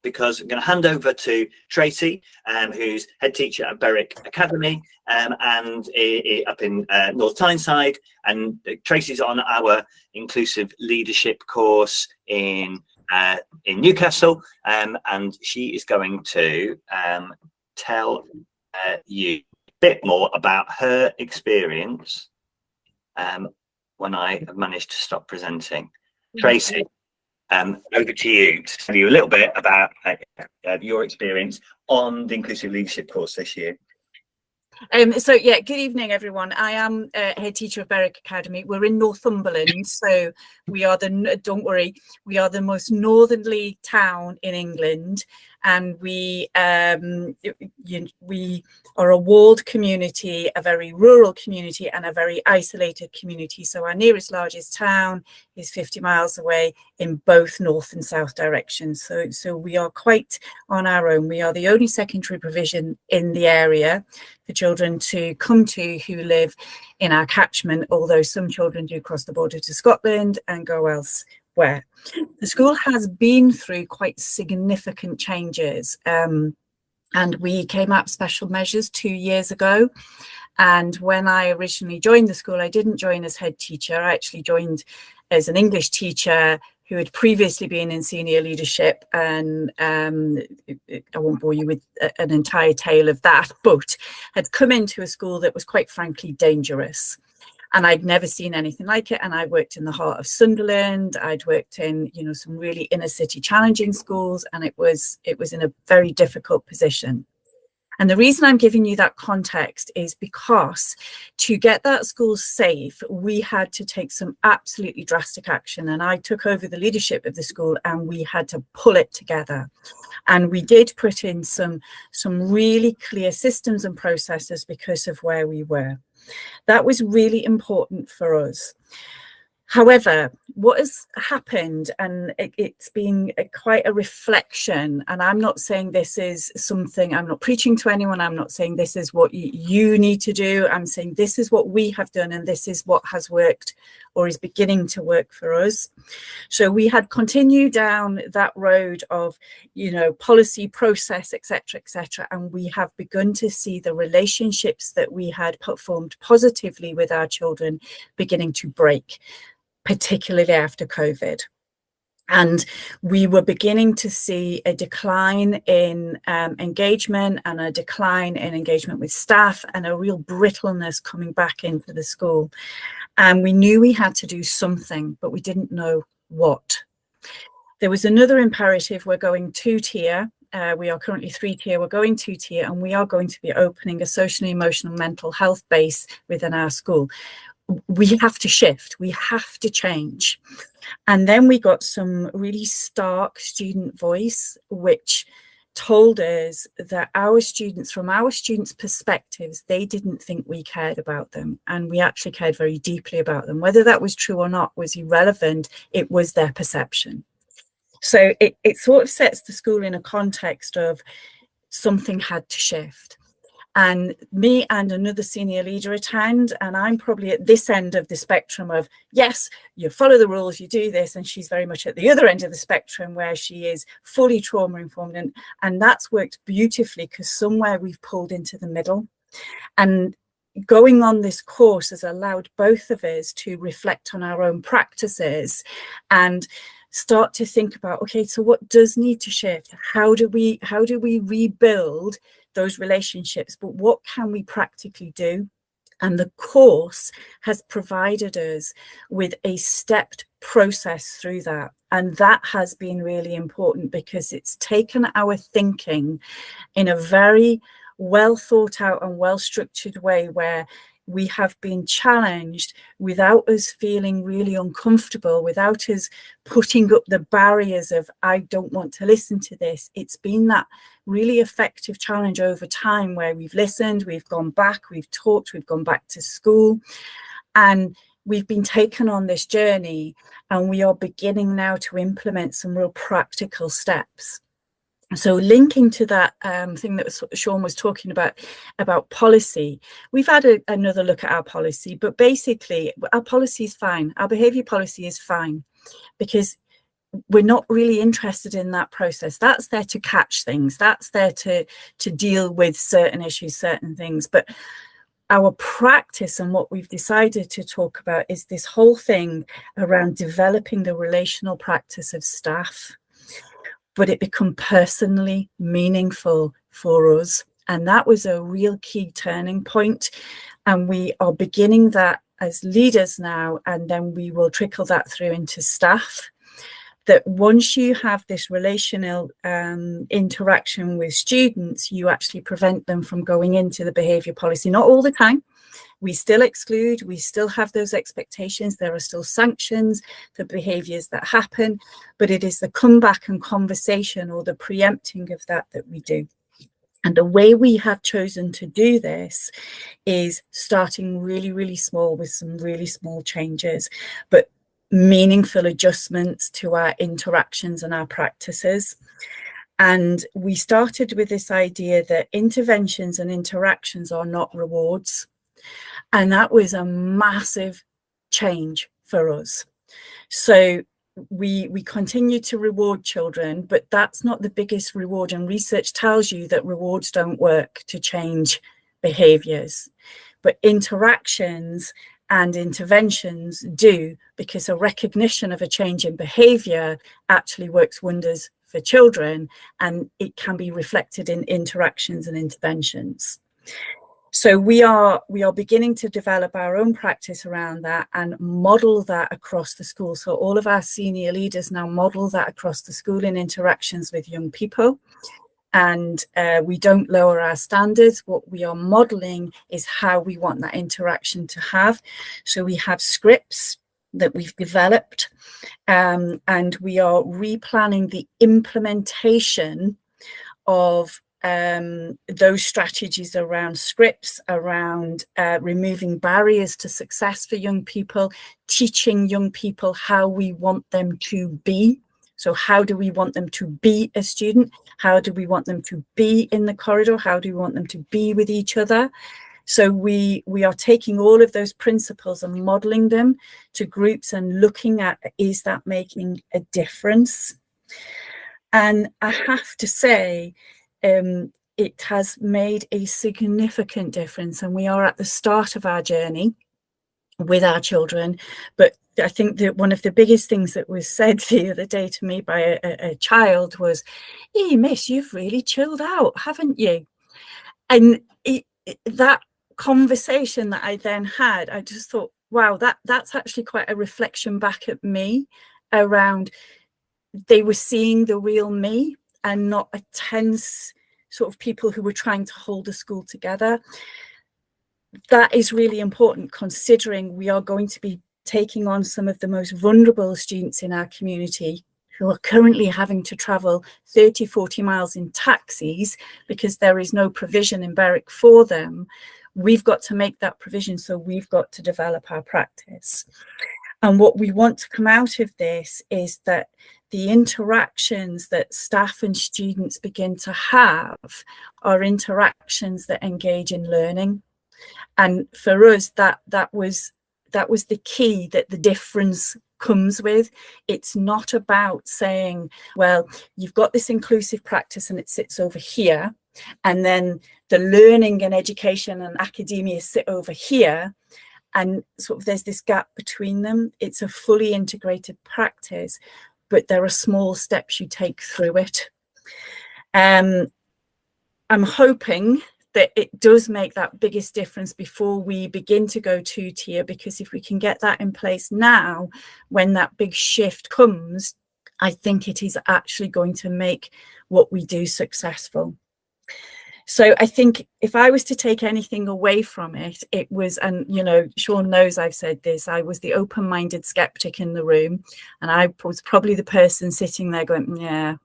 because I'm going to hand over to Tracy, who's head teacher at Berwick Academy and up in North Tyneside. And Tracy's on our inclusive leadership course in Newcastle, and she is going to tell you a bit more about her experience when I have managed to stop presenting. Tracy, over to you to tell you a little bit about your experience on the Inclusive Leadership course this year. So yeah, good evening everyone. I am head teacher of Berwick Academy. We're in Northumberland, so we are don't worry, we are the most northerly town in England, and we are a walled community, a very rural community, and a very isolated community. So our nearest largest town is 50 miles away in both north and south directions. So we are quite on our own. We are the only secondary provision in the area for children to come to who live in our catchment, although some children do cross the border to Scotland and go elsewhere. The school has been through quite significant changes, and we came out with special measures 2 years ago. And when I originally joined the school, I didn't join as head teacher. I actually joined as an English teacher who had previously been in senior leadership, and I won't bore you with an entire tale of that, but had come into a school that was quite frankly dangerous. And I'd never seen anything like it. And I worked in the heart of Sunderland. I'd worked in, some really inner city challenging schools, and it was in a very difficult position. And the reason I'm giving you that context is because to get that school safe, we had to take some absolutely drastic action. And I took over the leadership of the school, and we had to pull it together. And we did put in some really clear systems and processes because of where we were. That was really important for us. However, what has happened, and it's been quite a reflection, and I'm not saying this is something, I'm not preaching to anyone, I'm not saying this is what you need to do, I'm saying this is what we have done, and this is what has worked or is beginning to work for us. So we had continued down that road of, policy, process, etc., and we have begun to see the relationships that we had formed positively with our children beginning to break, particularly after COVID. And we were beginning to see a decline in engagement, and a decline in engagement with staff, and a real brittleness coming back into the school. And we knew we had to do something, but we didn't know what. There was another imperative. We're going 2-tier. We are currently 3-tier. We're going 2-tier, and we are going to be opening a social, emotional, mental health base within our school. We have to shift, we have to change. And then we got some really stark student voice, which told us that from our students' perspectives, they didn't think we cared about them. And we actually cared very deeply about them. Whether that was true or not was irrelevant. It was their perception. So it sort of sets the school in a context of something had to shift. And me and another senior leader attend, and I'm probably at this end of the spectrum of, yes, you follow the rules, you do this, and she's very much at the other end of the spectrum where she is fully trauma informed, and that's worked beautifully because somewhere we've pulled into the middle. And going on this course has allowed both of us to reflect on our own practices and start to think about, okay, so what does need to shift? How do we rebuild those relationships, but what can we practically do? And the course has provided us with a stepped process through that. And that has been really important because it's taken our thinking in a very well thought out and well structured way where we have been challenged without us feeling really uncomfortable, without us putting up the barriers of, I don't want to listen to this. It's been that really effective challenge over time where we've listened, we've gone back, we've talked, we've gone back to school, and we've been taken on this journey, and we are beginning now to implement some real practical steps. So linking to that thing that Sean was talking about policy, we've had another look at our policy, but basically our policy is fine. Our behaviour policy is fine because we're not really interested in that process. That's there to catch things. That's there to deal with certain issues, certain things. But our practice and what we've decided to talk about is this whole thing around developing the relational practice of staff, but it become personally meaningful for us. And that was a real key turning point. And we are beginning that as leaders now, and then we will trickle that through into staff. That once you have this relational interaction with students, you actually prevent them from going into the behaviour policy. Not all the time. We still exclude, we still have those expectations. There are still sanctions for behaviours that happen, but it is the comeback and conversation or the preempting of that we do. And the way we have chosen to do this is starting really, really small with some really small changes, but meaningful adjustments to our interactions and our practices. And we started with this idea that interventions and interactions are not rewards. And that was a massive change for us. So we continue to reward children, but that's not the biggest reward. And research tells you that rewards don't work to change behaviours, but interactions and interventions do, because a recognition of a change in behaviour actually works wonders for children, and it can be reflected in interactions and interventions. So we are beginning to develop our own practice around that and model that across the school. So all of our senior leaders now model that across the school in interactions with young people. And we don't lower our standards. What we are modeling is how we want that interaction to have. So we have scripts that we've developed, and we are replanning the implementation of those strategies around scripts, around removing barriers to success for young people, teaching young people how we want them to be. So how do we want them to be a student? How do we want them to be in the corridor? How do we want them to be with each other? So we are taking all of those principles and modeling them to groups and looking at, is that making a difference? And I have to say, it has made a significant difference, and we are at the start of our journey with our children. But I think that one of the biggest things that was said the other day to me by a child was, "Hey, miss, you've really chilled out, haven't you?" And that conversation that I then had, I just thought, wow, that's actually quite a reflection back at me around, they were seeing the real me and not a tense sort of people who were trying to hold the school together. That is really important, considering we are going to be taking on some of the most vulnerable students in our community who are currently having to travel 30, 40 miles in taxis because there is no provision in Berwick for them. We've got to make that provision, so we've got to develop our practice. And what we want to come out of this is that the interactions that staff and students begin to have are interactions that engage in learning. And for us, that was the key, that the difference comes with. It's not about saying, well, you've got this inclusive practice and it sits over here, and then the learning and education and academia sit over here, and sort of there's this gap between them. It's a fully integrated practice, but there are small steps you take through it. I'm hoping that it does make that biggest difference before we begin to go two-tier, because if we can get that in place now, when that big shift comes, I think it is actually going to make what we do successful. So I think if I was to take anything away from it, it was, and you know, Sean knows I've said this, I was the open-minded skeptic in the room, and I was probably the person sitting there going, yeah,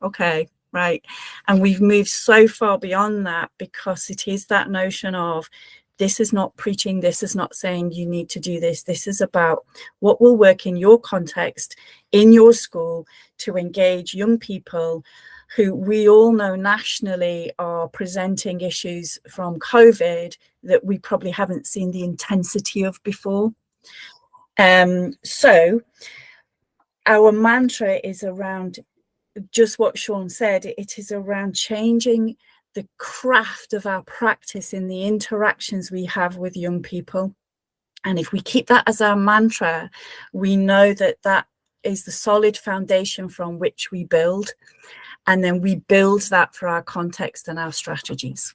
okay, right. And we've moved so far beyond that, because it is that notion of, this is not preaching, this is not saying you need to do this. This is about what will work in your context, in your school, to engage young people who we all know nationally are presenting issues from COVID that we probably haven't seen the intensity of before. So our mantra is around just what Sean said. It is around changing the craft of our practice in the interactions we have with young people. And if we keep that as our mantra, we know that that is the solid foundation from which we build. And then we build that for our context and our strategies.